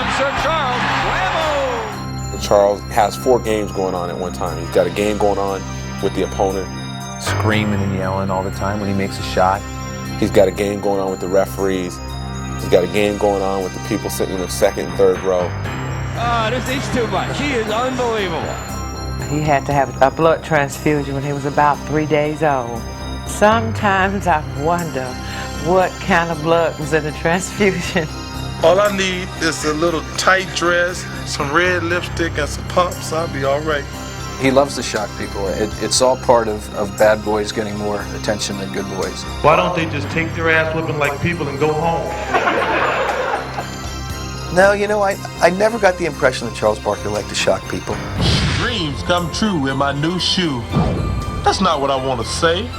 comes Sir Charles. Whammo! Charles has 4 games going on at one time. He's got a game going on with the opponent. Screaming and yelling all the time when he makes a shot. He's got a game going on with the referees. He's got a game going on with the people sitting in the second and third row. This is too much. He is unbelievable. He had to have a blood transfusion when he was about 3 days old. Sometimes I wonder what kind of blood was in the transfusion. All I need is a little tight dress, some red lipstick, and some pumps. I'll be all right. He loves to shock people. It's all part of bad boys getting more attention than good boys. Why don't they just take their ass whipping like people and go home? No, you know, I never got the impression that Charles Barkley liked to shock people. Dreams come true in my new shoe. That's not what I want to say.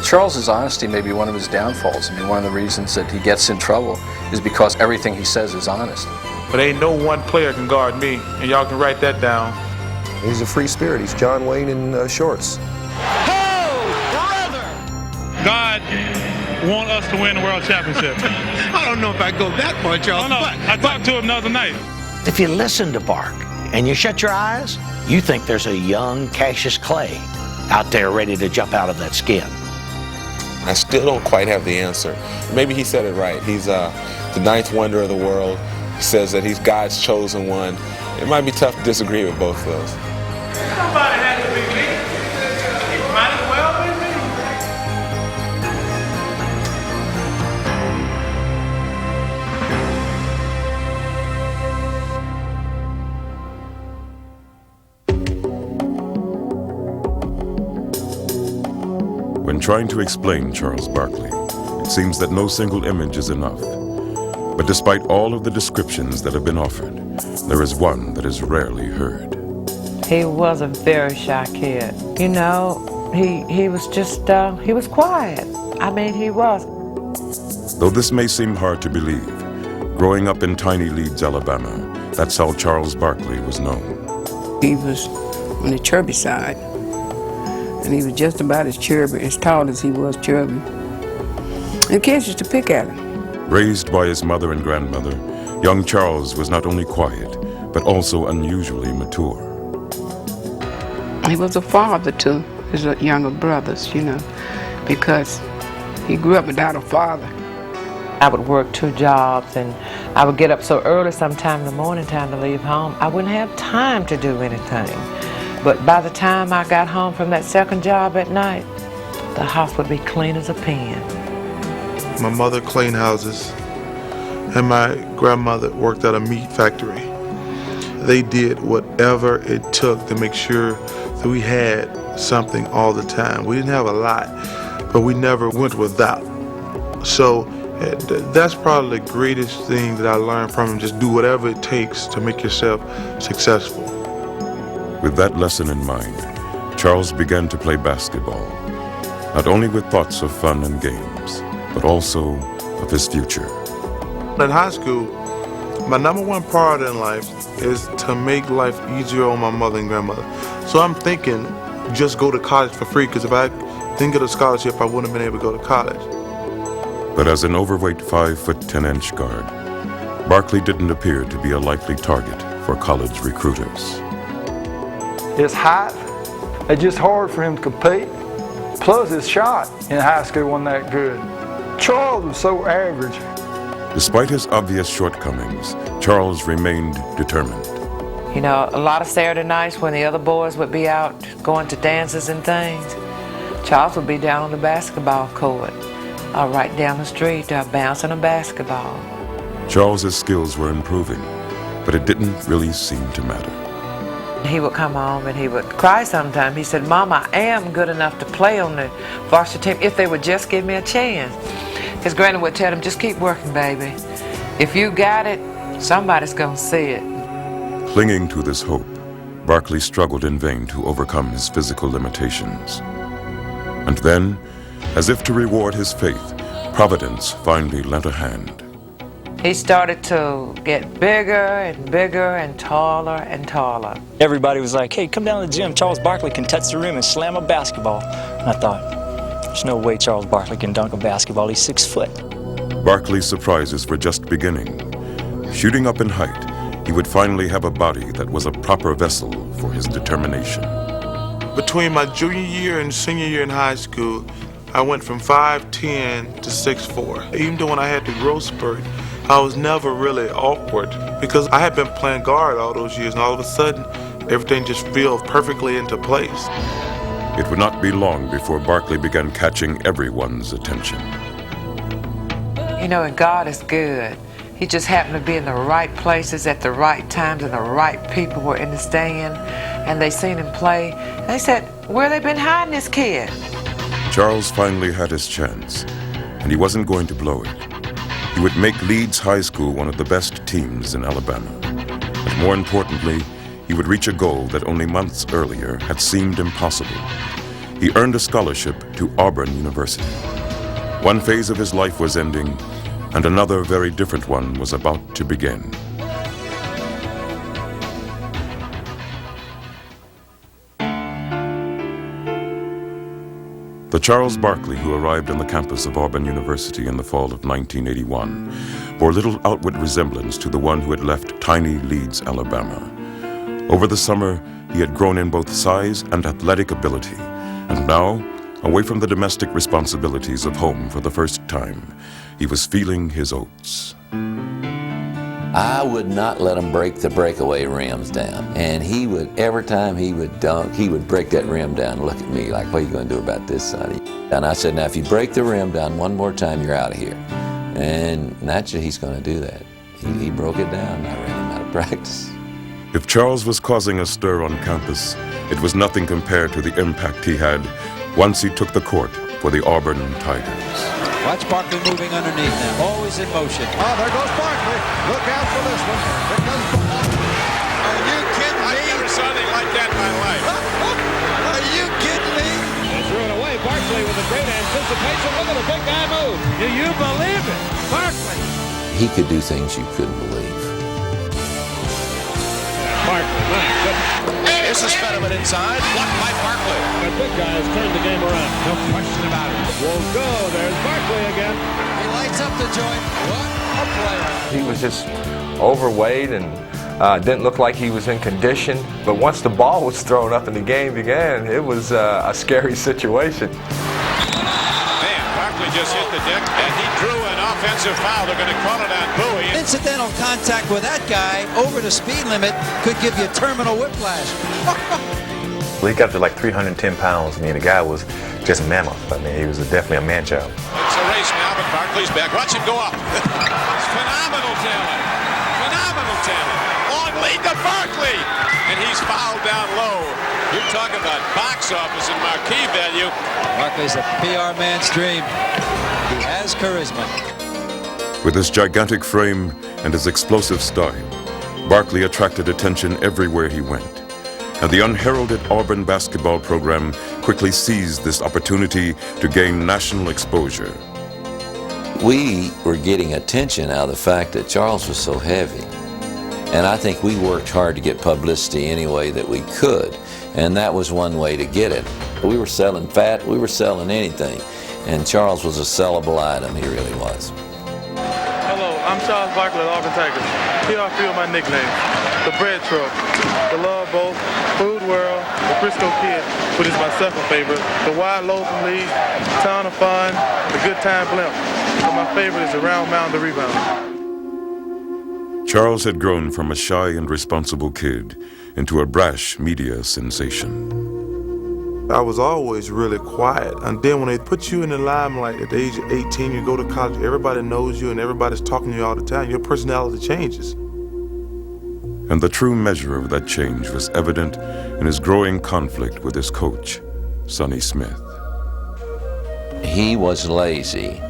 Charles's honesty may be one of his downfalls. I mean, one of the reasons that he gets in trouble is because everything he says is honest. But ain't no one player can guard me, and y'all can write that down. He's a free spirit. He's John Wayne in shorts. God want us to win the world championship. I don't know if I go that far, Charles. No, I talked to him the other night. If you listen to Bark and you shut your eyes, you think there's a young Cassius Clay out there ready to jump out of that skin. I still don't quite have the answer. Maybe he said it right. He's the 9th wonder of the world. He says that he's God's chosen one. It might be tough to disagree with both of those. Somebody had to be me. It might as well be me. When trying to explain Charles Barkley, it seems that no single image is enough. But despite all of the descriptions that have been offered, there is one that is rarely heard. He was a very shy kid. You know, he was just, he was quiet. I mean, he was. Though this may seem hard to believe, growing up in tiny Leeds, Alabama, that's how Charles Barkley was known. He was on the chubby side, and he was just about as chubby, as tall as he was chubby. And kids used to pick at him. Raised by his mother and grandmother, young Charles was not only quiet, but also unusually mature. He was a father to his younger brothers, you know, because he grew up without a father. I would work 2 jobs, and I would get up so early sometime in the morning time to leave home. I wouldn't have time to do anything. But by the time I got home from that second job at night, the house would be clean as a pin. My mother cleaned houses, and my grandmother worked at a meat factory. They did whatever it took to make sure that we had something all the time. We didn't have a lot, but we never went without. So that's probably the greatest thing that I learned from him. Just do whatever it takes to make yourself successful. With that lesson in mind, Charles began to play basketball, not only with thoughts of fun and games, but also of his future. In high school, my #1 priority in life is to make life easier on my mother and grandmother. So I'm thinking just go to college for free, because if I didn't get a scholarship, I wouldn't have been able to go to college. But as an overweight 5'10" guard, Barkley didn't appear to be a likely target for college recruiters. His height, it's just hard for him to compete. Plus his shot in high school wasn't that good. Charles was so average. Despite his obvious shortcomings, Charles remained determined. You know, a lot of Saturday nights when the other boys would be out going to dances and things, Charles would be down on the basketball court, or right down the street, bouncing a basketball. Charles's skills were improving, but it didn't really seem to matter. He would come home and he would cry sometimes. He said, "Mama, I am good enough to play on the varsity team if they would just give me a chance." His granny would tell him, "Just keep working, baby. If you got it, somebody's gonna see it." Clinging to this hope, Barkley struggled in vain to overcome his physical limitations. And then, as if to reward his faith, Providence finally lent a hand. He started to get bigger and bigger and taller and taller. Everybody was like, "Hey, come down to the gym. Charles Barkley can touch the rim and slam a basketball." And I thought, there's no way Charles Barkley can dunk a basketball. He's 6 foot. Barkley's surprises were just beginning. Shooting up in height, he would finally have a body that was a proper vessel for his determination. Between my junior year and senior year in high school, I went from 5'10" to 6'4". Even though when I had the growth spurt, I was never really awkward because I had been playing guard all those years, and all of a sudden, everything just fell perfectly into place. It would not be long before Barkley began catching everyone's attention. You know, and God is good. He just happened to be in the right places at the right times, and the right people were in the stand, and they seen him play. And they said, where they been hiding this kid? Charles finally had his chance, and he wasn't going to blow it. He would make Leeds High School one of the best teams in Alabama. But more importantly, he would reach a goal that only months earlier had seemed impossible. He earned a scholarship to Auburn University. One phase of his life was ending, and another very different one was about to begin. The Charles Barkley who arrived on the campus of Auburn University in the fall of 1981 bore little outward resemblance to the one who had left tiny Leeds, Alabama. Over the summer, he had grown in both size and athletic ability, and now, away from the domestic responsibilities of home for the first time, he was feeling his oats. I would not let him break the breakaway rims down. And he would, every time he would dunk, he would break that rim down and look at me like, what are you going to do about this, sonny? And I said, now, if you break the rim down one more time, you're out of here. And naturally, he's going to do that. He broke it down, and I ran him out of practice. If Charles was causing a stir on campus, it was nothing compared to the impact he had once he took the court for the Auburn Tigers. Watch Barkley moving underneath now, always in motion. Oh, there goes Barkley. Look out for this one. Here comes Barkley. Are you kidding me? I've never saw anything like that in my life. Are you kidding me? They threw it away. Barkley with a great anticipation. Look at the big guy move. Do you believe it? Barkley. He could do things you couldn't believe. Barkley, my goodness. This is Fetterman inside. Blocked by Barkley. The big guy has turned the game around. No question about it. Won't go. There's Barkley again. He lights up the joint. What a player. He was just overweight and didn't look like he was in condition. But once the ball was thrown up and the game began, it was a scary situation. Man, Barkley just hit the deck, and he drew an offensive foul. They're going to call it on Bowie. Incidental contact with that guy over the speed limit could give you terminal whiplash. He got to like 310 pounds. I mean, the guy was just mammoth. I mean, he was definitely a man-child. It's a race now, but Barkley's back. Watch him go up. It's phenomenal talent. Phenomenal talent. Long lead to Barkley. And he's fouled down low. You're talking about box office and marquee value. Barkley's a PR man's dream. He has charisma. With his gigantic frame and his explosive style, Barkley attracted attention everywhere he went. And the unheralded Auburn basketball program quickly seized this opportunity to gain national exposure. We were getting attention out of the fact that Charles was so heavy. And I think we worked hard to get publicity any way that we could. And that was one way to get it. We were selling fat, we were selling anything. And Charles was a sellable item, he really was. Hello, I'm Charles Barkley of Auburn Tigers. Here are a few of my nicknames. The Bread Truck, the Love Boat, Food World, the Frisco Kid, which is my second favorite, the Wide Loafing League, Town of Fun, the Good Time Blimp. But my favorite is the Round Mound the Rebound. Charles had grown from a shy and responsible kid into a brash media sensation. I was always really quiet. And then when they put you in the limelight at the age of 18, you go to college, everybody knows you and everybody's talking to you all the time. Your personality changes. And the true measure of that change was evident in his growing conflict with his coach, Sonny Smith. He was lazy,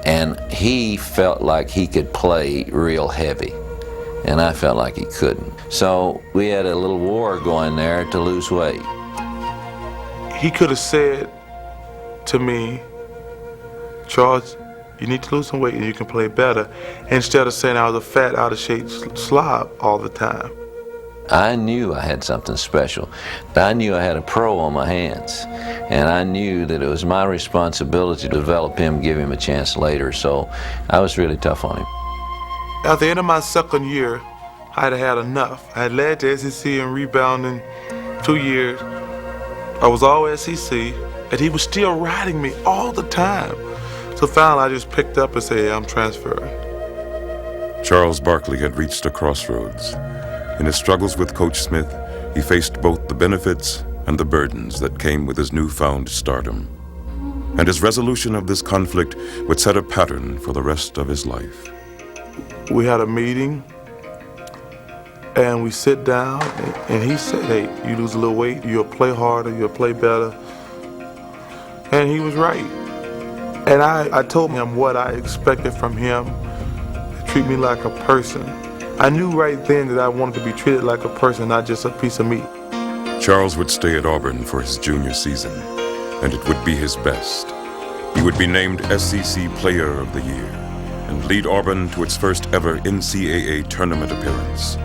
and he felt like he could play real heavy, and I felt like he couldn't. So we had a little war going there to lose weight. He could have said to me, Charles, you need to lose some weight and you can play better, instead of saying I was a fat, out-of-shape slob all the time. I knew I had something special. I knew I had a pro on my hands, and I knew that it was my responsibility to develop him, give him a chance later, so I was really tough on him. At the end of my second year, I had enough. I had led to SEC in rebounding 2 years. I was all SEC, and he was still riding me all the time. So finally, I just picked up and said, hey, I'm transferring. Charles Barkley had reached a crossroads. In his struggles with Coach Smith, he faced both the benefits and the burdens that came with his newfound stardom. And his resolution of this conflict would set a pattern for the rest of his life. We had a meeting, and we sit down, and he said, hey, you lose a little weight, you'll play harder, you'll play better. And he was right. And I told him what I expected from him, to treat me like a person. I knew right then that I wanted to be treated like a person, not just a piece of meat. Charles would stay at Auburn for his junior season, and it would be his best. He would be named SEC Player of the Year and lead Auburn to its first ever NCAA tournament appearance.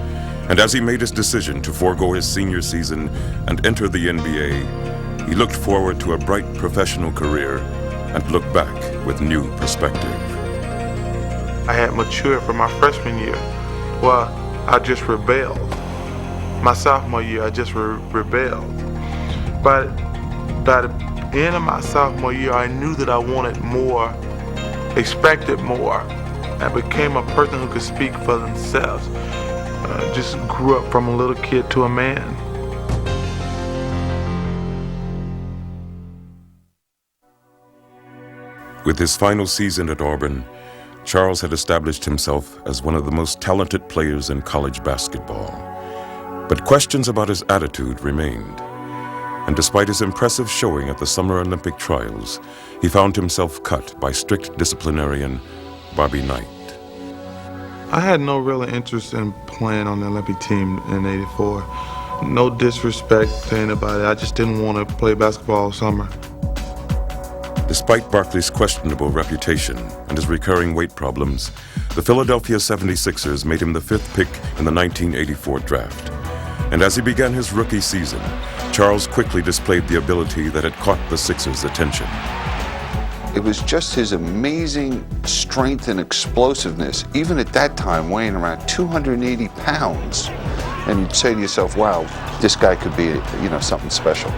And as he made his decision to forego his senior season and enter the NBA, he looked forward to a bright professional career and looked back with new perspective. I had matured from my freshman year. Well, I just rebelled. My sophomore year, I just rebelled. But by the end of my sophomore year, I knew that I wanted more, expected more, and became a person who could speak for themselves. Just grew up from a little kid to a man. With his final season at Auburn, Charles had established himself as one of the most talented players in college basketball. But questions about his attitude remained. And despite his impressive showing at the Summer Olympic trials, he found himself cut by strict disciplinarian Bobby Knight. I had no real interest in playing on the Olympic team in '84. No disrespect to anybody, I just didn't want to play basketball all summer. Despite Barkley's questionable reputation and his recurring weight problems, the Philadelphia 76ers made him the 5th pick in the 1984 draft. And as he began his rookie season, Charles quickly displayed the ability that had caught the Sixers' attention. It was just his amazing strength and explosiveness, even at that time weighing around 280 pounds. And you'd say to yourself, wow, this guy could be, something special.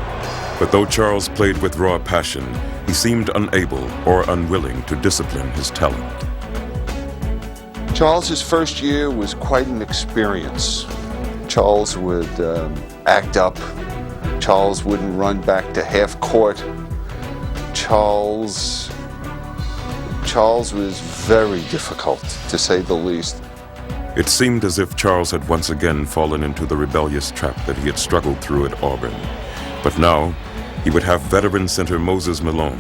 But though Charles played with raw passion, he seemed unable or unwilling to discipline his talent. Charles's first year was quite an experience. Charles would act up. Charles wouldn't run back to half court. Charles was very difficult, to say the least. It seemed as if Charles had once again fallen into the rebellious trap that he had struggled through at Auburn. But now, he would have veteran center Moses Malone,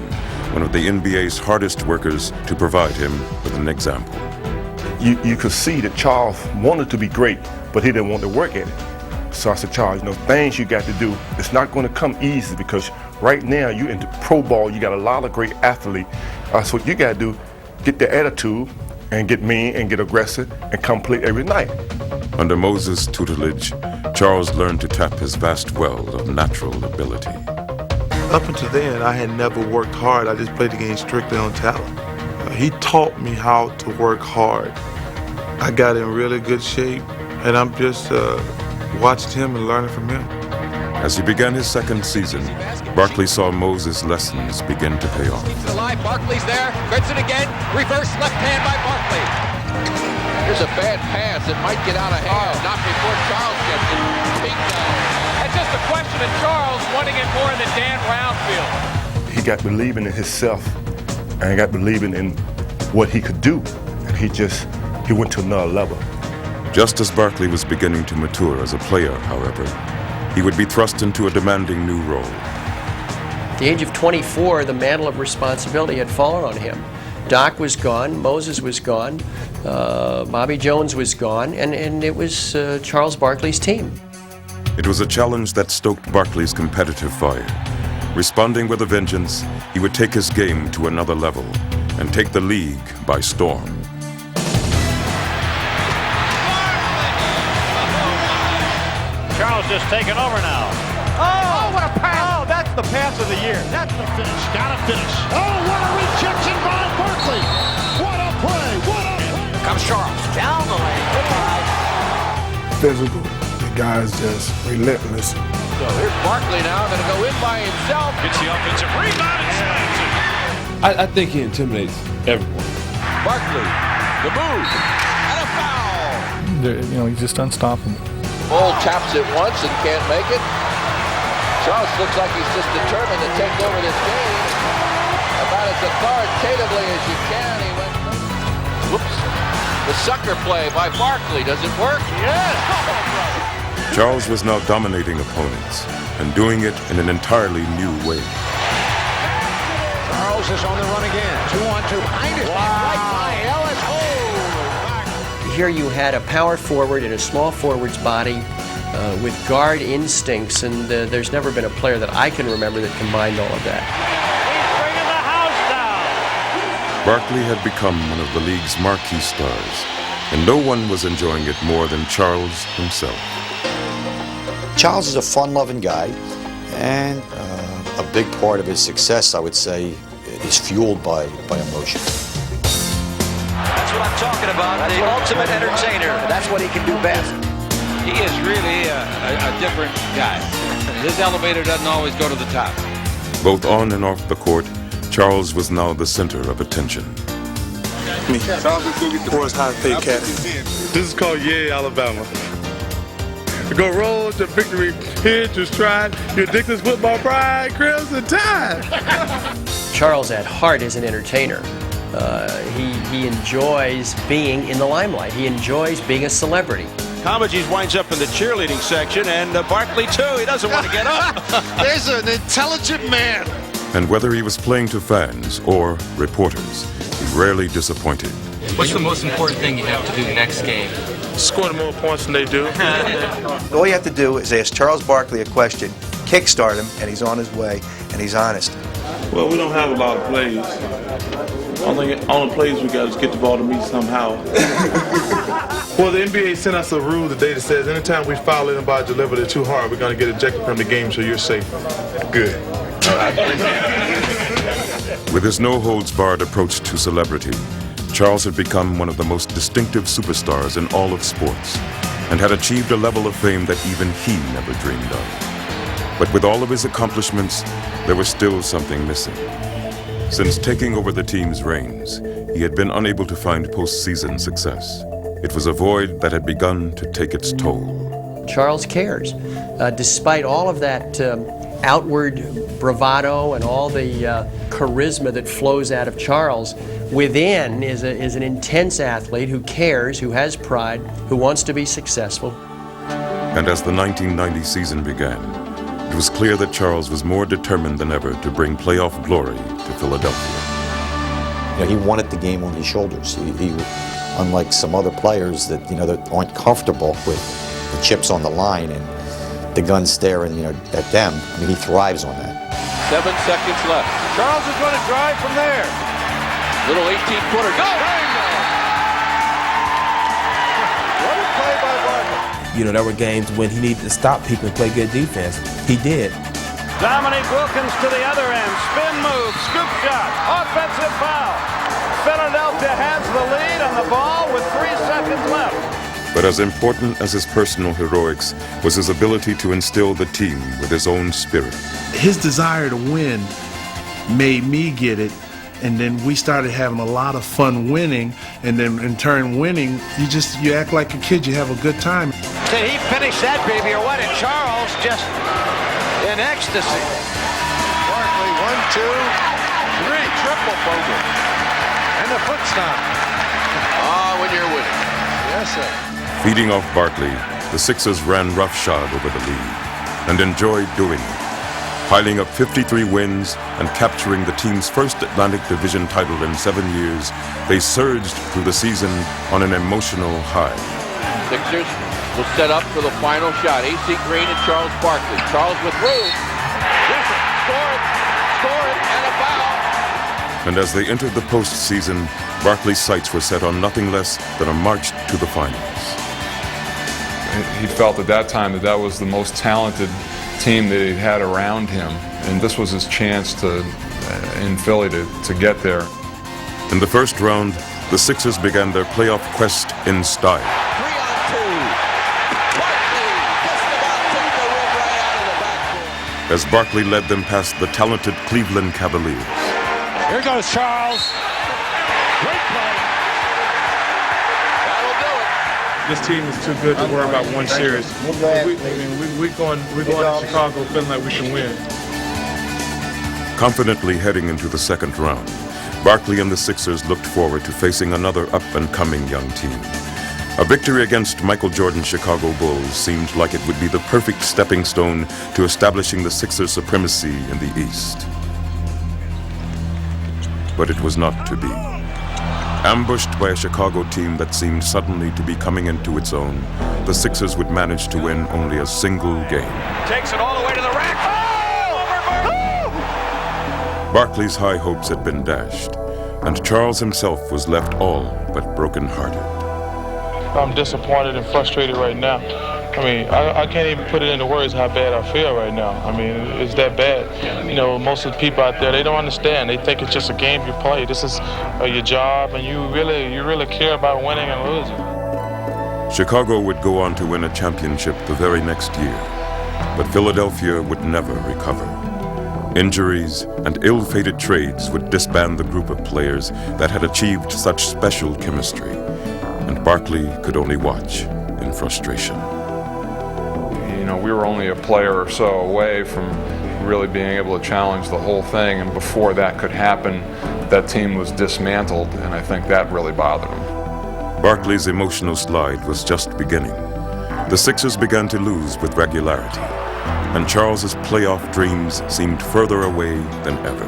one of the NBA's hardest workers, to provide him with an example. You could see that Charles wanted to be great, but he didn't want to work at it. So I said, Charles, things you got to do, it's not going to come easy because right now you're into pro ball, you got a lot of great athletes. So what you got to do, get the attitude and get mean and get aggressive and come play every night. Under Moses' tutelage, Charles learned to tap his vast well of natural ability. Up until then, I had never worked hard. I just played the game strictly on talent. He taught me how to work hard. I got in really good shape, and I'm just watching him and learning from him. As he began his second season, Barkley saw Moses' lessons begin to pay off. Keeps it alive. Barkley's there. Grips it again. Reverse left hand by Barkley. Here's a bad pass. It might get out of hand. Not before Charles gets it. Bingo. It's just a question of Charles wanting it more in the Dan Round field. He got believing in himself and he got believing in what he could do. And he went to another level. Just as Barkley was beginning to mature as a player, however, he would be thrust into a demanding new role. At the age of 24, the mantle of responsibility had fallen on him. Doc was gone, Moses was gone, Bobby Jones was gone, and it was Charles Barkley's team. It was a challenge that stoked Barkley's competitive fire. Responding with a vengeance, he would take his game to another level and take the league by storm. Charles just taking over now. Oh, what a pass! Oh, that's the pass of the year. That's the finish. Gotta finish. Oh, what a rejection by Barkley! What a play! What a play! Here comes Charles down the lane. Goodbye. physical. The guy's just relentless. So here's Barkley now, going to go in by himself. Gets the offensive rebound and slams it. I think he intimidates everyone. Barkley, the move, and a foul. He's just unstoppable. Bull taps it once and can't make it. Charles looks like he's just determined to take over this game about as authoritatively as you can. He went. Whoops. The sucker play by Barkley. Does it work? Yes. Oh, Charles was now dominating opponents and doing it in an entirely new way. Charles is on the run again. 2-on-2. Behind his back, right by Ellis. Oh! Here you had a power forward in a small forward's body with guard instincts, and there's never been a player that I can remember that combined all of that. Barkley had become one of the league's marquee stars, and no one was enjoying it more than Charles himself. Charles is a fun-loving guy, and a big part of his success, I would say, is fueled by emotion. That's what I'm talking about, the ultimate entertainer. That's what he can do best. He is really a different guy. His elevator doesn't always go to the top. Both on and off the court, Charles was now the center of attention. World's highest paid cat. This is called Yeah, Alabama. Go roll to victory, here to stride, your Dixon's football pride, Crimson Tide. Charles at heart is an entertainer. He enjoys being in the limelight. He enjoys being a celebrity. Comages winds up in the cheerleading section, and Barkley too. He doesn't want to get up. There's an intelligent man. And whether he was playing to fans or reporters, he rarely disappointed. What's the most important thing you have to do next game? Scoring more points than they do. All you have to do is ask Charles Barkley a question, kickstart him, and he's on his way, and he's honest. Well, we don't have a lot of plays. Only plays we got is get the ball to me somehow. Well, the NBA sent us a rule today that says anytime we foul anybody delivered it too hard, we're going to get ejected from the game, so you're safe. Good. With his no-holds-barred approach to celebrity, Charles had become one of the most distinctive superstars in all of sports and had achieved a level of fame that even he never dreamed of. But with all of his accomplishments, there was still something missing. Since taking over the team's reins, he had been unable to find postseason success. It was a void that had begun to take its toll. Charles cares. Despite all of that outward bravado and all the charisma that flows out of Charles, within is an intense athlete who cares, who has pride, who wants to be successful. And as the 1990 season began, it was clear that Charles was more determined than ever to bring playoff glory to Philadelphia. He wanted the game on his shoulders. He unlike some other players that that aren't comfortable with the chips on the line and the gun staring at them. I mean, he thrives on that. 7 seconds left. Charles is going to drive from there. Little 18-footer. Go! What a play by Barkley. There were games when he needed to stop people and play good defense. He did. Dominique Wilkins to the other end. Spin move, scoop shot, offensive foul. Philadelphia has the lead on the ball with 3 seconds left. But as important as his personal heroics was his ability to instill the team with his own spirit. His desire to win made me get it, and then we started having a lot of fun winning, and then in turn winning, you act like a kid, you have a good time. Did he finish that baby or what? And Charles just in ecstasy. Barkley, 1, 2, 3, triple bogey. And the foot stomp. When you're winning. Yes, sir. Feeding off Barkley, the Sixers ran roughshod over the league and enjoyed doing it. Piling up 53 wins and capturing the team's first Atlantic Division title in 7 years, they surged through the season on an emotional high. Sixers will set up for the final shot. AC Green and Charles Barkley. Charles with room. Yes, score it, and a foul. And as they entered the postseason, Barkley's sights were set on nothing less than a march to the finals. He felt at that time that was the most talented team that he'd had around him, and this was his chance in Philly to get there. In the first round, the Sixers began their playoff quest in style. 3-on-2. as Barkley led them past the talented Cleveland Cavaliers. Here goes Charles. Great play. That'll do it. This team is too good to worry about one series. We're going to Chicago feeling like we can win. Confidently heading into the second round, Barkley and the Sixers looked forward to facing another up-and-coming young team. A victory against Michael Jordan's Chicago Bulls seemed like it would be the perfect stepping stone to establishing the Sixers' supremacy in the East. But it was not to be. Ambushed by a Chicago team that seemed suddenly to be coming into its own, the Sixers would manage to win only a single game. Takes it all the way to the rack. Barkley's high hopes had been dashed, and Charles himself was left all but broken-hearted. I'm disappointed and frustrated right now. I mean, I can't even put it into words how bad I feel right now. I mean, it's that bad. You know, most of the people out there, they don't understand. They think it's just a game you play. This is your job, and you really care about winning and losing. Chicago would go on to win a championship the very next year, but Philadelphia would never recover. Injuries and ill-fated trades would disband the group of players that had achieved such special chemistry, and Barkley could only watch in frustration. You know, we were only a player or so away from really being able to challenge the whole thing, and before that could happen, that team was dismantled, and I think that really bothered him. Barkley's emotional slide was just beginning. The Sixers began to lose with regularity, and Charles's playoff dreams seemed further away than ever.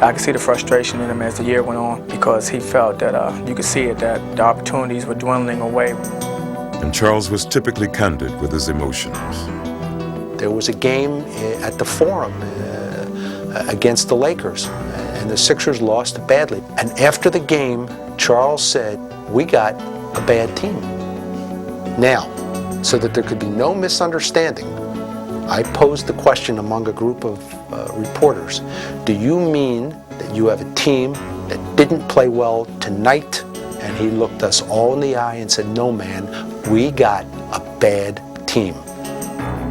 I could see the frustration in him as the year went on because he felt that you could see it, that the opportunities were dwindling away. And Charles was typically candid with his emotions. There was a game at the Forum against the Lakers, and the Sixers lost badly. And after the game, Charles said, "We got a bad team." Now, so that there could be no misunderstanding, I posed the question among a group of reporters, do you mean that you have a team that didn't play well tonight? And he looked us all in the eye and said, no, man, we got a bad team.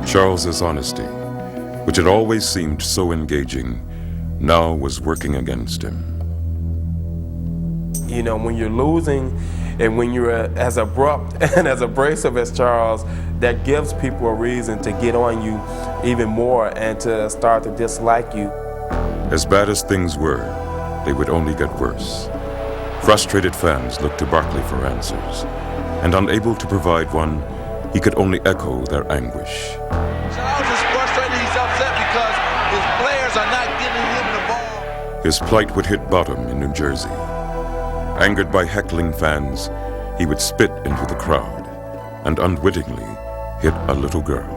Charles's honesty, which had always seemed so engaging, now was working against him. You know, when you're losing and when you're as abrupt and as abrasive as Charles, that gives people a reason to get on you even more and to start to dislike you. As bad as things were, they would only get worse. Frustrated fans looked to Barkley for answers, and unable to provide one, he could only echo their anguish. Charles is frustrated, he's upset because his players are not giving him the ball. His plight would hit bottom in New Jersey. Angered by heckling fans, he would spit into the crowd and unwittingly hit a little girl.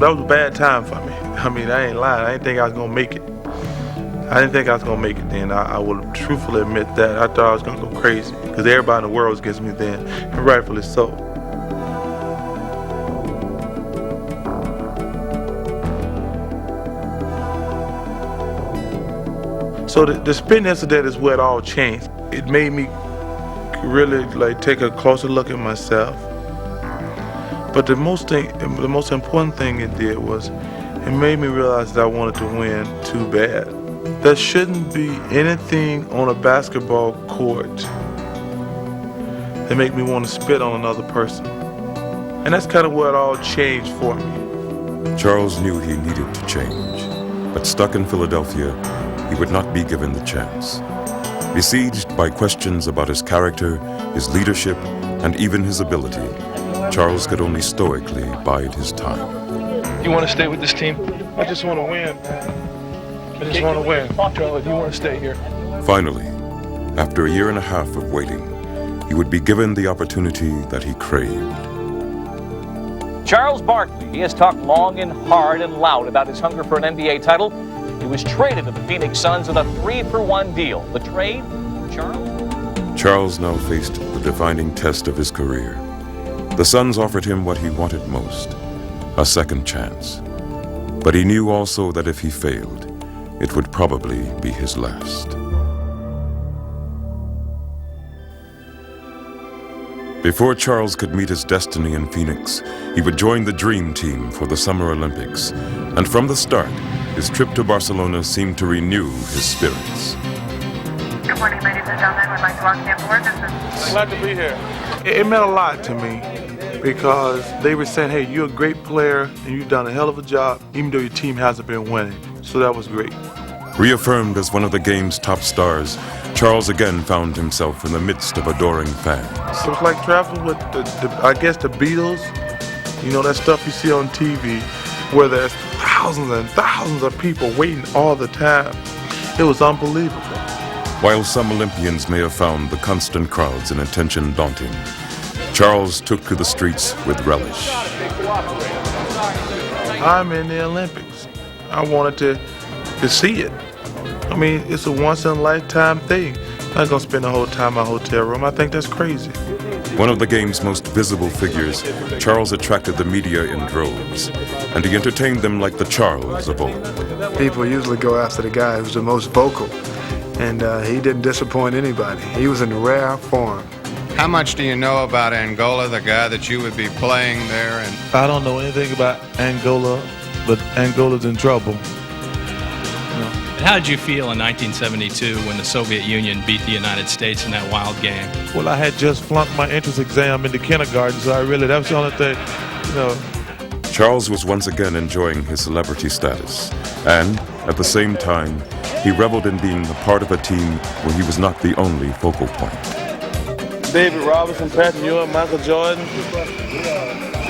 That was a bad time for me. I mean, I ain't lying. I didn't think I was going to make it. I didn't think I was going to make it then. I will truthfully admit that. I thought I was going to go crazy because everybody in the world was against me then, and rightfully so. So the spin incident is where it all changed. It made me really take a closer look at myself. But the most important thing it did was it made me realize that I wanted to win too bad. There shouldn't be anything on a basketball court that make me want to spit on another person. And that's kind of where it all changed for me. Charles knew he needed to change, but stuck in Philadelphia, he would not be given the chance. Besieged by questions about his character, his leadership, and even his ability, Charles could only stoically bide his time. You want to stay with this team? I just want to win. I just want to win. Charles, you want to stay here? Finally, after a year and a half of waiting, he would be given the opportunity that he craved. Charles Barkley, he has talked long and hard and loud about his hunger for an NBA title. He was traded to the Phoenix Suns with a 3-for-1 deal. The trade, Charles now faced the defining test of his career. The Suns offered him what he wanted most, a second chance. But he knew also that if he failed, it would probably be his last. Before Charles could meet his destiny in Phoenix, he would join the Dream Team for the Summer Olympics. And from the start, his trip to Barcelona seemed to renew his spirits. Good morning, ladies and gentlemen. We'd like to welcome you aboard. Glad to be here. It meant a lot to me because they were saying, hey, you're a great player and you've done a hell of a job, even though your team hasn't been winning. So that was great. Reaffirmed as one of the game's top stars, Charles again found himself in the midst of adoring fans. It was like traveling with, I guess, the Beatles. You know, that stuff you see on TV where there's thousands and thousands of people waiting all the time. It was unbelievable. While some Olympians may have found the constant crowds and attention daunting, Charles took to the streets with relish. I'm in the Olympics. I wanted to see it. I mean, it's a once-in-a-lifetime thing. I'm not going to spend the whole time in my hotel room. I think that's crazy. One of the game's most visible figures, Charles attracted the media in droves, and he entertained them like the Charles of old. People usually go after the guy who's the most vocal, and he didn't disappoint anybody. He was in rare form. How much do you know about Angola, the guy that you would be playing there? And I don't know anything about Angola, but Angola's in trouble. How did you feel in 1972 when the Soviet Union beat the United States in that wild game? Well, I had just flunked my entrance exam into kindergarten, so that was the only thing, Charles was once again enjoying his celebrity status, and at the same time, he reveled in being a part of a team where he was not the only focal point. David Robinson, Patrick Ewing, Michael Jordan.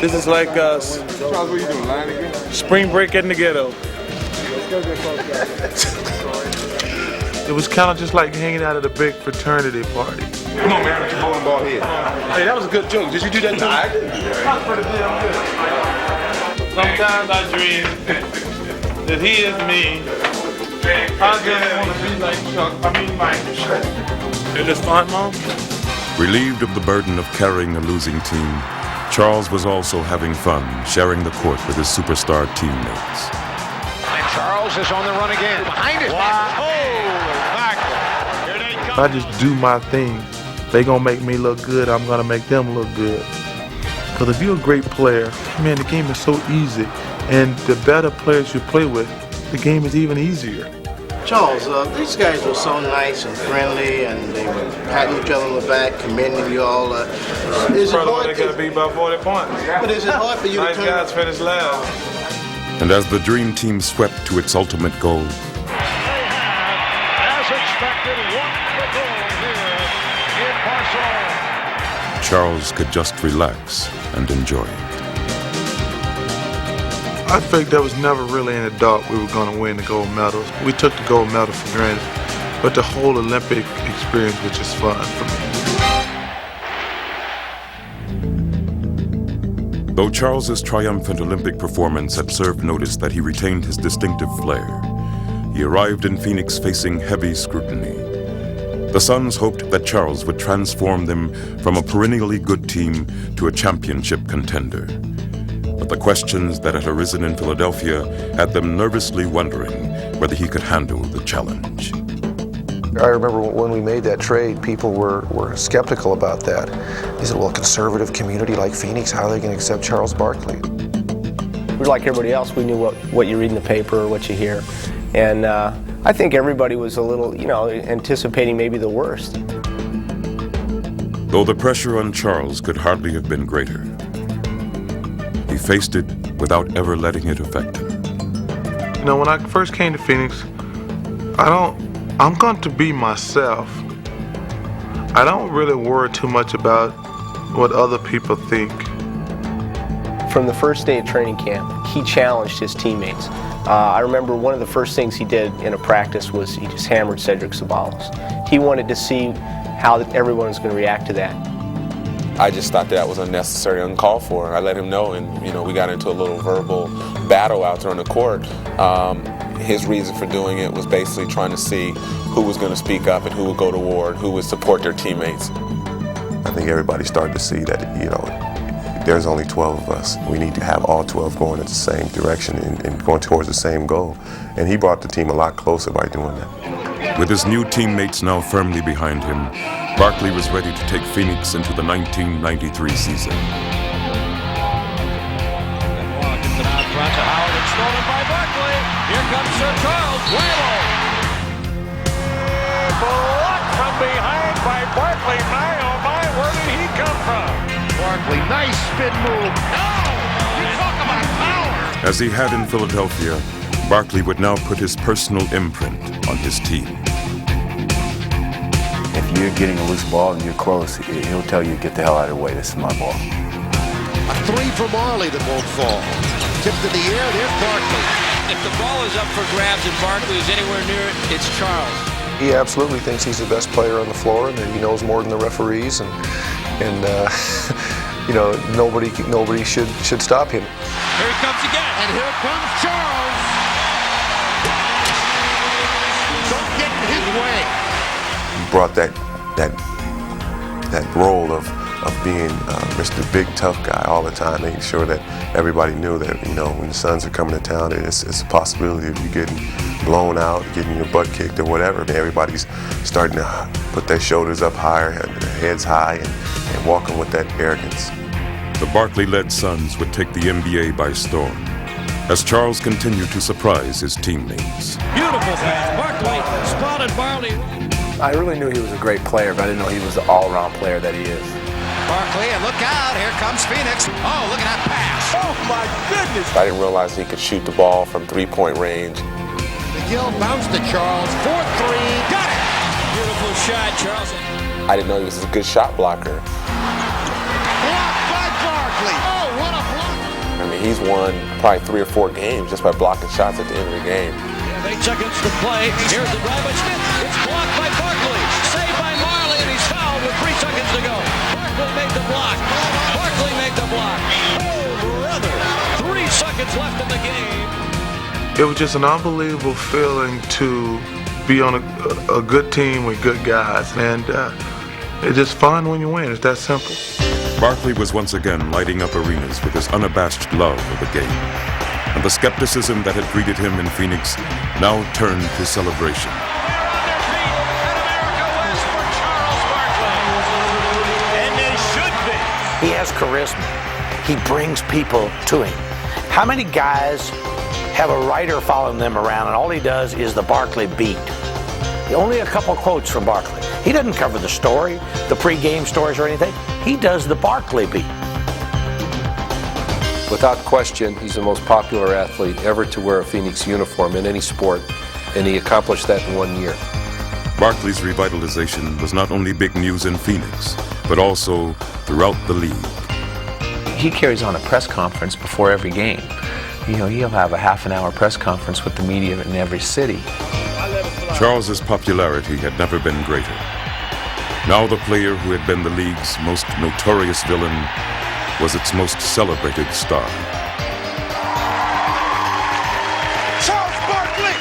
This is like us. Charles, what are you doing, lying again? Spring break in the ghetto. It was kind of just like hanging out at a big fraternity party. Come on, man, put your bowling ball here. Hey, that was a good joke. Did you do that too? I didn't. Sometimes I dream that he is me. I just want to be like Chuck. Mike. Is this fun, Mom? Relieved of the burden of carrying a losing team, Charles was also having fun sharing the court with his superstar teammates. Charles is on the run again. Behind his man. If I just do my thing, they gonna make me look good, I'm gonna make them look good. Because if you're a great player, man, the game is so easy. And the better players you play with, the game is even easier. Charles, these guys were so nice and friendly, and they were patting each other on the back, commending you all. Is it hard? They gotta beat by 40 points. But is it hard for you to turn? Nice guys finish last. And as the Dream Team swept to its ultimate goal, As expected, won the goal here in Barcelona. Charles could just relax and enjoy it. I think there was never really any doubt we were going to win the gold medals. We took the gold medal for granted, but the whole Olympic experience was just fun for me. Though Charles's triumphant Olympic performance had served notice that he retained his distinctive flair, he arrived in Phoenix facing heavy scrutiny. The Suns hoped that Charles would transform them from a perennially good team to a championship contender. But the questions that had arisen in Philadelphia had them nervously wondering whether he could handle the challenge. I remember when we made that trade, people were skeptical about that. They said, well, a conservative community like Phoenix, how are they going to accept Charles Barkley? We're like everybody else. We knew what you read in the paper or what you hear. And I think everybody was a little, anticipating maybe the worst. Though the pressure on Charles could hardly have been greater, he faced it without ever letting it affect him. When I first came to Phoenix, I'm going to be myself. I don't really worry too much about what other people think. From the first day of training camp, he challenged his teammates. I remember one of the first things he did in a practice was he just hammered Cedric Ceballos. He wanted to see how everyone was going to react to that. I just thought that was unnecessary, uncalled for. I let him know, and we got into a little verbal battle out there on the court. His reason for doing it was basically trying to see who was going to speak up and who would go to war and who would support their teammates. I think everybody started to see that, there's only 12 of us. We need to have all 12 going in the same direction and going towards the same goal. And he brought the team a lot closer by doing that. With his new teammates now firmly behind him, Barkley was ready to take Phoenix into the 1993 season. Gets it out front to Howard and stolen by Barkley. Here comes Sir Charles. Way low. Blocked from behind by Barkley. My, oh my, where did he come from? Barkley, nice spin move. Oh, you talk about power. As he had in Philadelphia, Barkley would now put his personal imprint on his team. If you're getting a loose ball and you're close, he'll tell you, get the hell out of the way, this is my ball. A three for Marley that won't fall. Tipped in the air, there's Barkley. If the ball is up for grabs and Barkley is anywhere near it, it's Charles. He absolutely thinks he's the best player on the floor and that he knows more than the referees, and you know, nobody should stop him. Here he comes again. And here comes Charles. Don't get in his way. He brought that role of being Mr. Big Tough Guy all the time, making sure that everybody knew that, you know, when the Suns are coming to town, it's a possibility of you getting blown out, getting your butt kicked or whatever. I mean, everybody's starting to put their shoulders up higher, their heads high, and walking with that arrogance. The Barkley-led Suns would take the NBA by storm as Charles continued to surprise his teammates. Beautiful pass. Barkley spotted Barkley. I really knew he was a great player, but I didn't know he was the all-around player that he is. Barkley, and look out, here comes Phoenix. Oh, look at that pass. Oh, my goodness. I didn't realize he could shoot the ball from three-point range. McGill bounced to Charles, 4-3, got it. Beautiful shot, Charles. I didn't know he was a good shot blocker. Blocked by Barkley. Oh, what a block. I mean, he's won probably 3 or 4 games just by blocking shots at the end of the game. 8 seconds to play. Here's the drive by Smith. It's blocked by Barkley. Saved by Marley, and he's fouled with 3 seconds to go. Barkley made the block. Barkley made the block. Oh, brother. 3 seconds left in the game. It was just an unbelievable feeling to be on a good team with good guys, and it's just fun when you win. It's that simple. Barkley was once again lighting up arenas with his unabashed love of the game, and the skepticism that had greeted him in Phoenix now turned to celebration. He has charisma. He brings people to him. How many guys have a writer following them around and all he does is the Barkley beat? Only a couple quotes from Barkley. He doesn't cover the story, the pre-game stories or anything. He does the Barkley beat. Without question, he's the most popular athlete ever to wear a Phoenix uniform in any sport, and he accomplished that in 1 year. Barkley's revitalization was not only big news in Phoenix, but also throughout the league. He carries on a press conference before every game. You know, he'll have a half-an-hour press conference with the media in every city. Charles's popularity had never been greater. Now the player who had been the league's most notorious villain was its most celebrated star. Charles Barkley!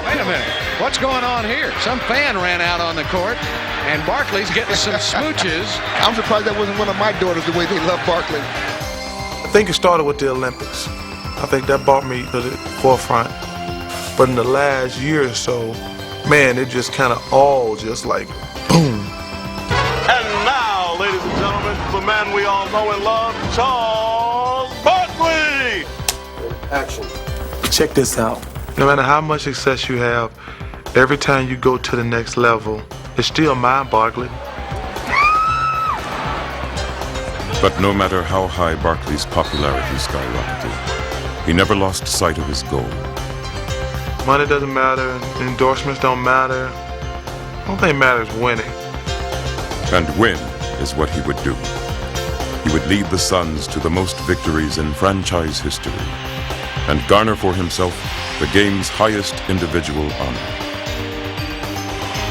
Wait a minute. What's going on here? Some fan ran out on the court, and Barkley's getting some smooches. I'm surprised that wasn't one of my daughters, the way they love Barkley. I think it started with the Olympics. I think that brought me to the forefront. But in the last year or so, man, it just kind of all just like boom. And now, ladies and gentlemen, the man we all know and love, Charles Barkley! Action. Check this out. No matter how much success you have, every time you go to the next level, it's still mine, Barkley. But no matter how high Barkley's popularity skyrocketed, he never lost sight of his goal. Money doesn't matter, endorsements don't matter. The only thing matters is winning. And win is what he would do. He would lead the Suns to the most victories in franchise history and garner for himself the game's highest individual honor.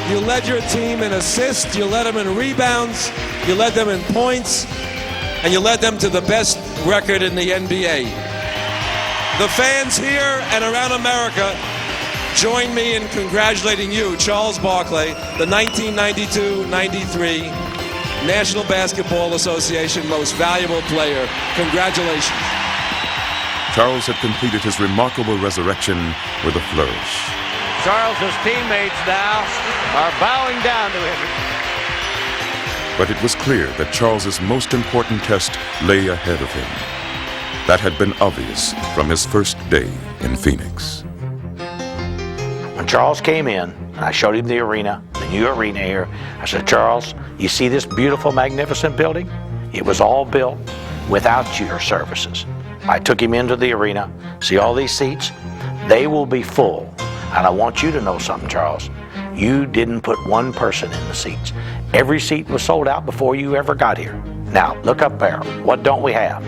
You led your team in assists, you led them in rebounds, you led them in points, and you led them to the best record in the NBA. The fans here and around America join me in congratulating you, Charles Barkley, the 1992-93 National Basketball Association Most Valuable Player. Congratulations. Charles had completed his remarkable resurrection with a flourish. Charles's teammates now are bowing down to him. But it was clear that Charles's most important test lay ahead of him. That had been obvious from his first day in Phoenix. When Charles came in, and I showed him the arena, the new arena here, I said, Charles, you see this beautiful, magnificent building? It was all built without your services. I took him into the arena, see all these seats? They will be full. And I want you to know something, Charles. You didn't put one person in the seats. Every seat was sold out before you ever got here. Now, look up there. What don't we have?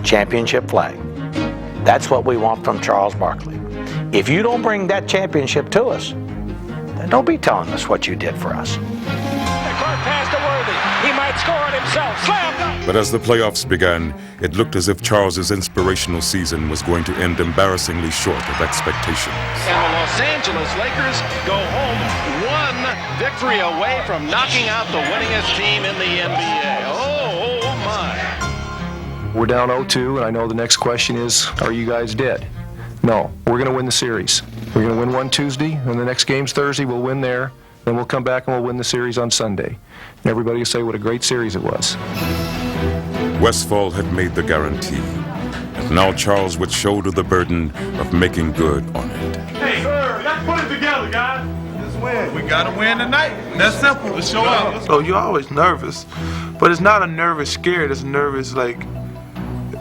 Championship flag. That's what we want from Charles Barkley. If you don't bring that championship to us, then don't be telling us what you did for us. The court pass to Worthy. He might score it himself. Slam dunk. But as the playoffs began, it looked as if Charles's inspirational season was going to end embarrassingly short of expectations. And the Los Angeles Lakers go home one victory away from knocking out the winningest team in the NBA. Oh my. We're down 0-2, and I know the next question is, are you guys dead? No, we're going to win the series. We're going to win one Tuesday, and the next game's Thursday. We'll win there. Then we'll come back and we'll win the series on Sunday. And everybody will say what a great series it was. Westfall had made the guarantee, and now Charles would shoulder the burden of making good on it. Hey, let's put it together, guys. Let's win. We got to win tonight. That's simple. Let's show up. So you're always nervous, but it's not a nervous scared. It's nervous like,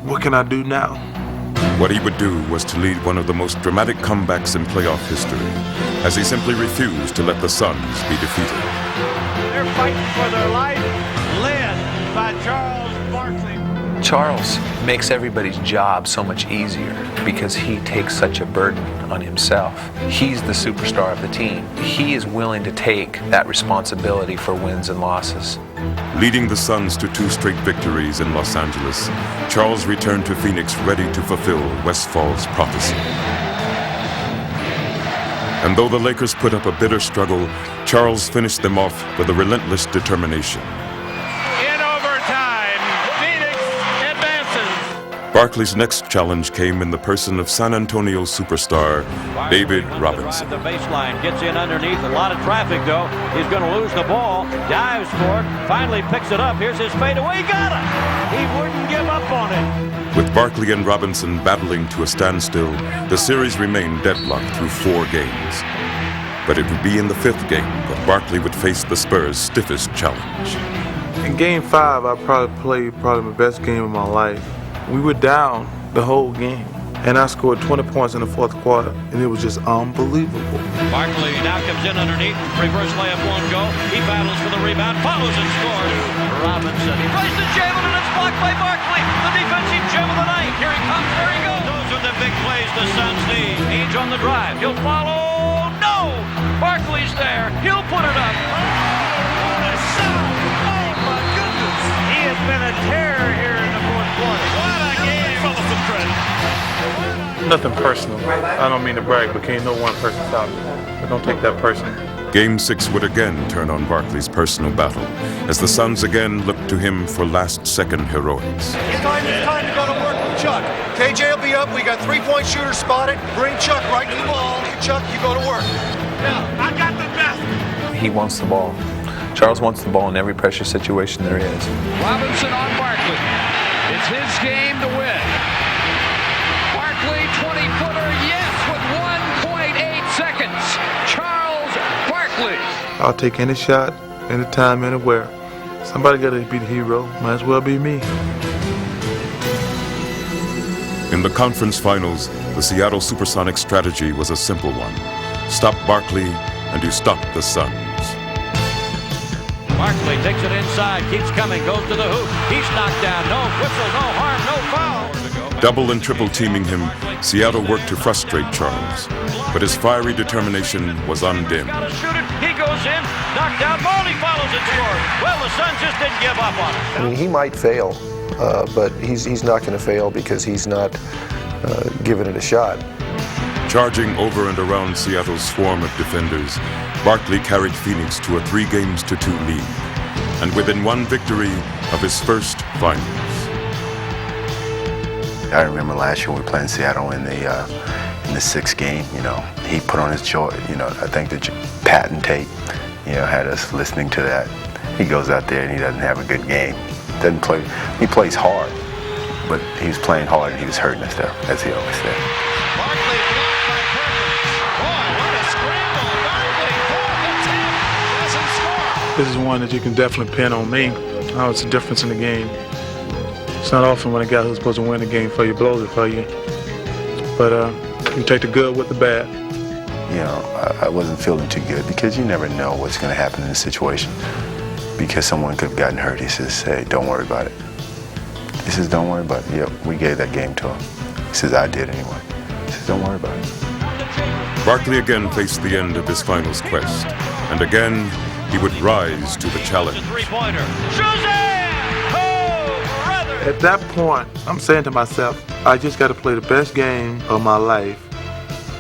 what can I do now? What he would do was to lead one of the most dramatic comebacks in playoff history, as he simply refused to let the Suns be defeated. They're fighting for their life, led by Charles Barkley. Charles makes everybody's job so much easier because he takes such a burden on himself. He's the superstar of the team. He is willing to take that responsibility for wins and losses. Leading the Suns to 2 straight victories in Los Angeles, Charles returned to Phoenix ready to fulfill Westfall's prophecy. And though the Lakers put up a bitter struggle, Charles finished them off with a relentless determination. In overtime, Phoenix advances. Barkley's next challenge came in the person of San Antonio superstar David Robinson. The baseline gets in underneath. A lot of traffic, though. He's going to lose the ball. Dives for it. Finally picks it up. Here's his fadeaway. He got it. He wouldn't give up on it. With Barkley and Robinson battling to a standstill, the series remained deadlocked through 4 games. But it would be in the 5th game that Barkley would face the Spurs' stiffest challenge. In Game 5, I probably played my best game of my life. We were down the whole game, and I scored 20 points in the 4th quarter, and it was just unbelievable. Barkley now comes in underneath. Reverse layup won't go. He battles for the rebound, follows and scores. Robinson, he tries to jam it, and it's blocked by Barkley. The defensive gem of the night. Here he comes, there he goes. Those are the big plays the Suns need. Ainge on the drive. He'll follow. No! Barkley's there. He'll put it up. Oh, what a shot! Oh, my goodness. He has been a terror here in the 4th quarter. What a game. Fellas some credit. Nothing personal. I don't mean to brag, but can't no one person stop me. But don't take that personal. Game 6 would again turn on Barkley's personal battle, as the Suns again looked to him for last-second heroics. It's time to go to work with Chuck. KJ will be up. We got 3-point shooters spotted. Bring Chuck right to the ball. Chuck, you go to work. Yeah, I got the best. He wants the ball. Charles wants the ball in every pressure situation there is. Robinson on Barkley. It's his game to win. Barkley, 20-footer, yes, with 1.8 seconds. Charles Barkley. I'll take any shot, anytime, anywhere. Somebody got to be the hero. Might as well be me. In the conference finals, the Seattle Supersonics strategy was a simple one. Stop Barkley, and you stop the Suns. Barkley takes it inside, keeps coming, goes to the hoop. He's knocked down. No whistle, no harm, no foul. Double and triple teaming him, Seattle worked to frustrate Charles. But his fiery determination was undimmed. Got to shoot it. He goes in, knocked down. Barkley follows and scores. Well, the Suns just didn't give up on it. I mean, he might fail, but he's not going to fail because he's not giving it a shot. Charging over and around Seattle's swarm of defenders, Barkley carried Phoenix to a 3-2 lead, and within 1 victory of his first finals. I remember last year we were playing Seattle in In the 6th game, he put on his jaw, I think the patent tape, had us listening to that. He goes out there and he doesn't have a good game. Doesn't play. He plays hard, but he was playing hard and he was hurting us though, as he always said. Barkley blocked by Perkins. Boy, what a scramble. Barkley, fourth attempt, doesn't score. This is one that you can definitely pin on me. How it's the difference in the game. It's not often when a guy who's supposed to win the game for you blows it for you. But you take the good with the bad. I wasn't feeling too good because you never know what's going to happen in a situation. Because someone could have gotten hurt, he says, hey, don't worry about it. He says, don't worry about it. Yep, we gave that game to him. He says, I did anyway. He says, don't worry about it. Barkley again faced the end of his finals quest, and again he would rise to the challenge. At that point, I'm saying to myself, I just got to play the best game of my life,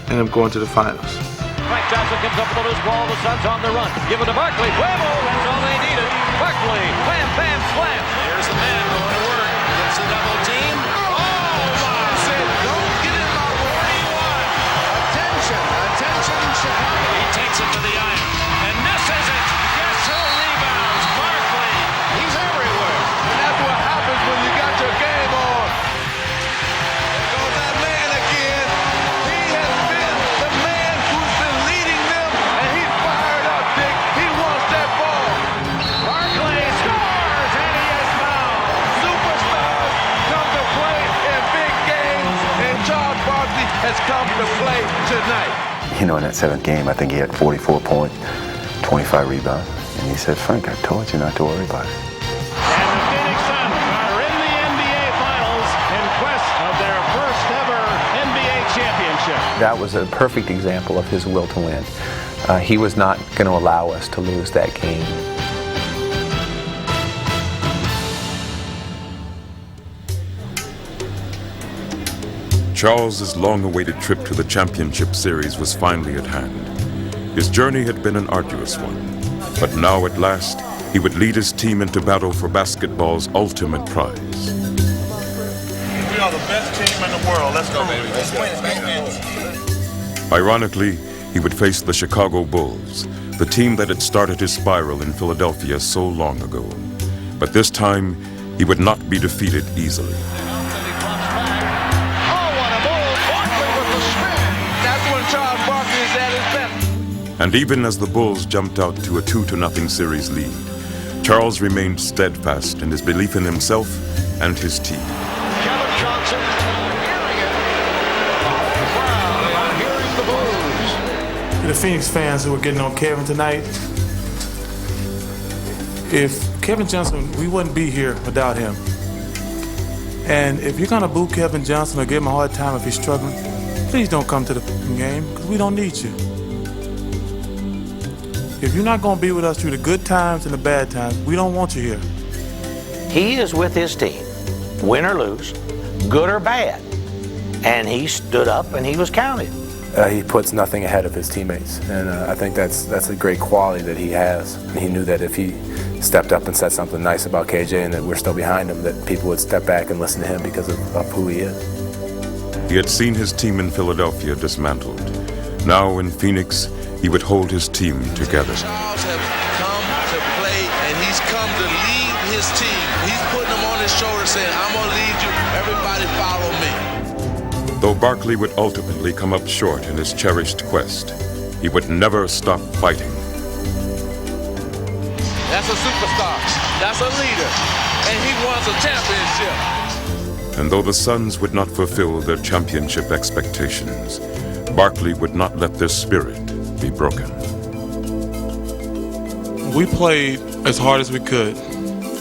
and I'm going to the finals. Frank Johnson comes up with a loose ball. The Suns on the run. Give it to Barkley. Bravo! That's all they needed. Barkley. Wham, bam, slam. Here's the man going to work. Gets the double team. Oh, my. Said, don't get in my 41. Attention, attention, Chicago. He takes it to the iron. And misses it. Guess who rebounds? Barkley. He's everywhere. And that's what happens when you got your game on. There goes that man again. He has been the man who's been leading them, and he's fired up, Dick. He wants that ball. Barkley scores, and he is fouled. Superstars come to play in big games, and Charles Barkley has come to play tonight. In that 7th game, I think he had 44 points, 25 rebounds. And he said, Frank, I told you not to worry about it. And the Phoenix Suns are in the NBA Finals in quest of their first ever NBA championship. That was a perfect example of his will to win. He was not going to allow us to lose that game. Charles's long-awaited trip to the championship series was finally at hand. His journey had been an arduous one, but now at last he would lead his team into battle for basketball's ultimate prize. We are the best team in the world. Let's go, baby. Let's win. Ironically, he would face the Chicago Bulls, the team that had started his spiral in Philadelphia so long ago. But this time, he would not be defeated easily. Charles Barkley is at his best. And even as the Bulls jumped out to a 2-0 series lead, Charles remained steadfast in his belief in himself and his team. Kevin Johnson hearing it. The crowd hearing the blues. To the Phoenix fans who were getting on Kevin tonight, if Kevin Johnson, we wouldn't be here without him. And if you're gonna boo Kevin Johnson or give him a hard time if he's struggling, please don't come to the game, because we don't need you. If you're not going to be with us through the good times and the bad times, we don't want you here. He is with his team, win or lose, good or bad. And he stood up and he was counted. He puts nothing ahead of his teammates, and I think that's a great quality that he has. And he knew that if he stepped up and said something nice about KJ and that we're still behind him, that people would step back and listen to him because of who he is. He had seen his team in Philadelphia dismantled. Now in Phoenix, he would hold his team together. Charles has come to play, and he's come to lead his team. He's putting them on his shoulder saying, I'm going to lead you. Everybody follow me. Though Barkley would ultimately come up short in his cherished quest, he would never stop fighting. That's a superstar. That's a leader. And he wants a championship. And though the Suns would not fulfill their championship expectations, Barkley would not let their spirit be broken. We played as hard as we could.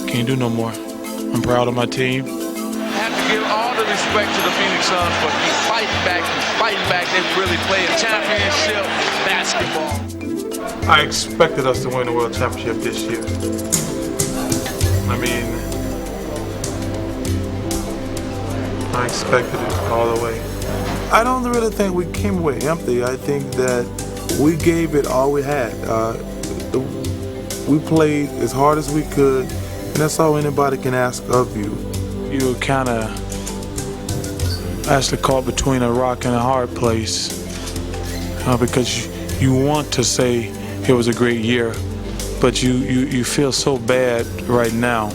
Can't do no more. I'm proud of my team. I have to give all the respect to the Phoenix Suns for fighting back. They really played championship basketball. I expected us to win the World Championship this year. I expected it all the way. I don't really think we came away empty. I think that we gave it all we had. We played as hard as we could, and that's all anybody can ask of you. You kind of actually caught between a rock and a hard place because you want to say it was a great year, but you feel so bad right now.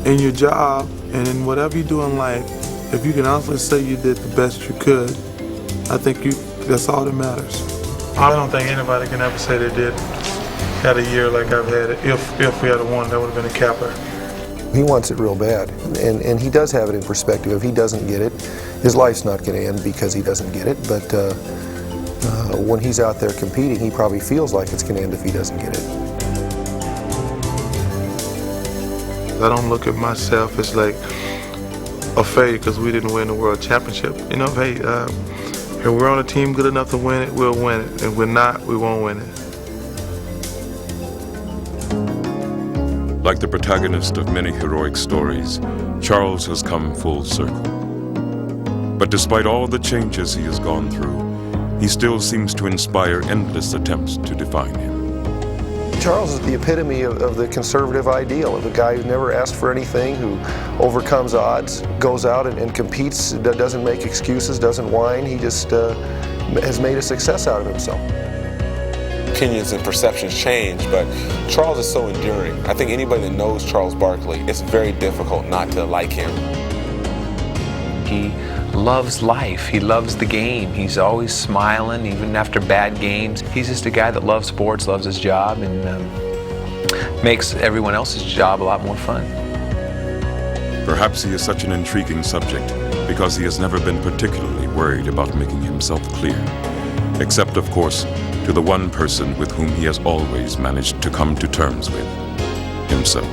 In your job and in whatever you do in life, if you can honestly say you did the best you could, I think that's all that matters. I don't think anybody can ever say they had a year like I've had it. If we had won, that would have been a capper. He wants it real bad, and he does have it in perspective. If he doesn't get it, his life's not going to end because he doesn't get it, but when he's out there competing, he probably feels like it's going to end if he doesn't get it. I don't look at myself as like a failure because we didn't win the world championship. You know, hey, if we're on a team good enough to win it, we'll win it. If we're not, we won't win it. Like the protagonist of many heroic stories, Charles has come full circle. But despite all the changes he has gone through, he still seems to inspire endless attempts to define him. Charles is the epitome of the conservative ideal, of a guy who never asked for anything, who overcomes odds, goes out and competes, doesn't make excuses, doesn't whine. He just has made a success out of himself. Opinions and perceptions change, but Charles is so enduring. I think anybody that knows Charles Barkley, it's very difficult not to like him. He loves life. He loves the game. He's always smiling, even after bad games. He's just a guy that loves sports, loves his job, and makes everyone else's job a lot more fun. Perhaps he is such an intriguing subject because he has never been particularly worried about making himself clear, except, of course, to the one person with whom he has always managed to come to terms with, himself.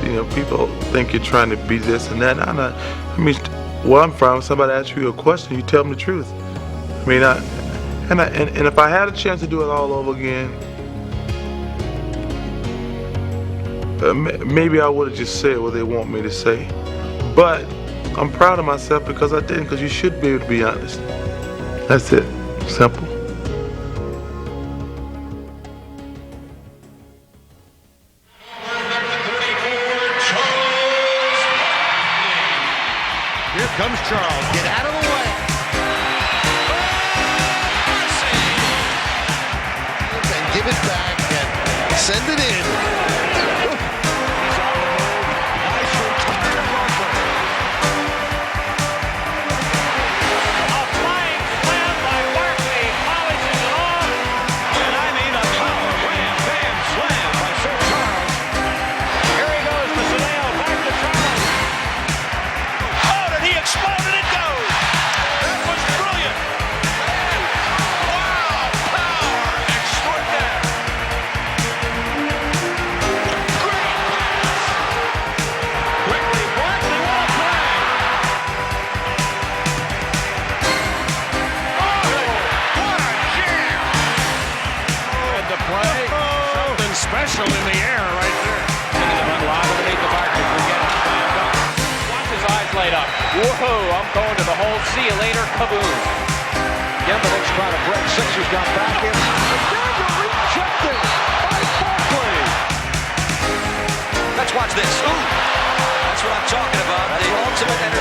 You know, people think you're trying to be this and that. I mean, where I'm from, if somebody asks you a question, you tell them the truth. I mean, and if I had a chance to do it all over again, maybe I would have just said what they want me to say. But I'm proud of myself because I didn't, because you should be able to be honest. That's it. Simple. Here comes Charles. Get out of the way. And give it back and send it in. A flying slam by Barkley polishes it off. And I mean a power wham, bam, slam by Sir Charles. Here he goes to Sedale, back to Charles. Oh, did he explode and it goes? That was brilliant. Wow, power extraordinaire. Great pass. Quickly, Barkley, what a play. Oh, what a jam. And the play, something special in the air right there. Thinking of unlock underneath the Barkley, forget it. Watch his eyes light up. Whoa, I'm going to the hole. See you later, kaboom. Gembelix trying to break. Sixers got back in. Dagger rejected by Barkley. Let's watch this. Ooh, that's what I'm talking about. The ultimate